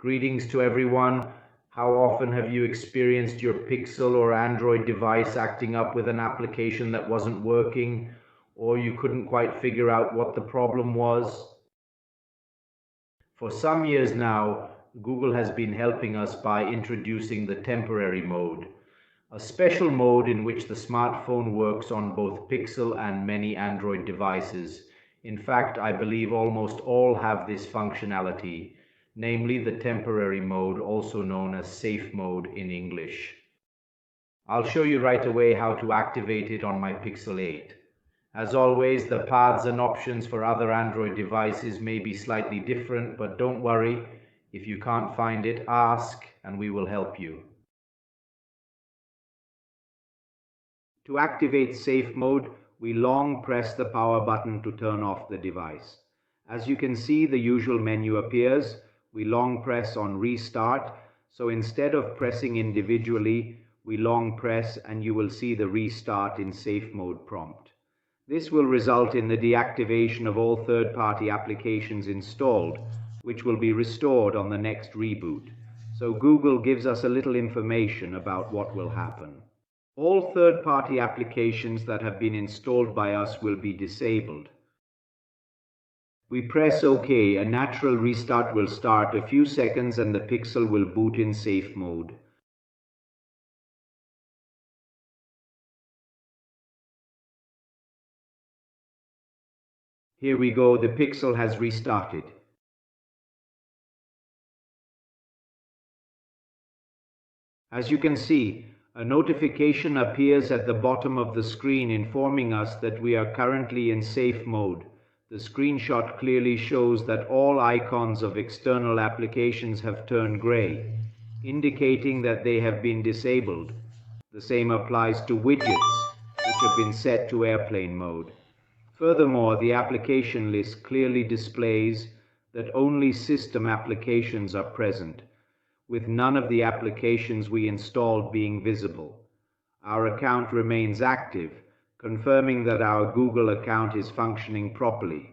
Greetings to everyone. How often have you experienced your Pixel or Android device acting up with an application that wasn't working, or you couldn't quite figure out what the problem was? For some years now, Google has been helping us by introducing the temporary mode, a special mode in which the smartphone works on both Pixel and many Android devices. In fact, I believe almost all have this functionality, namely the temporary mode, also known as safe mode in English. I'll show you right away how to activate it on my Pixel 8. As always, the paths and options for other Android devices may be slightly different, but don't worry. If you can't find it, ask and we will help you. To activate safe mode, we long press the power button to turn off the device. As you can see, the usual menu appears. We long press on restart, so instead of pressing individually, we long press and you will see the restart in safe mode prompt. This will result in the deactivation of all third-party applications installed, which will be restored on the next reboot. So Google gives us a little information about what will happen. All third-party applications that have been installed by us will be disabled. We press OK, a natural restart will start a few seconds and the Pixel will boot in safe mode. Here we go, the Pixel has restarted. As you can see, a notification appears at the bottom of the screen informing us that we are currently in safe mode. The screenshot clearly shows that all icons of external applications have turned gray, indicating that they have been disabled. The same applies to widgets, which have been set to airplane mode. Furthermore, the application list clearly displays that only system applications are present, with none of the applications we installed being visible. Our account remains active, confirming that our Google account is functioning properly.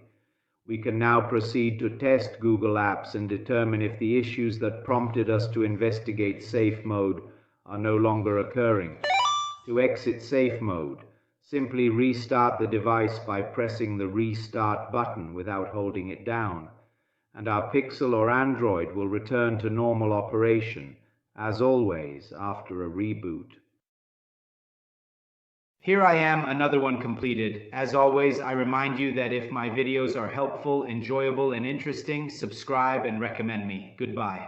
We can now proceed to test Google Apps and determine if the issues that prompted us to investigate safe mode are no longer occurring. To exit safe mode, simply restart the device by pressing the restart button without holding it down, and our Pixel or Android will return to normal operation, as always, after a reboot. Here I am, another one completed. As always, I remind you that if my videos are helpful, enjoyable, and interesting, subscribe and recommend me. Goodbye.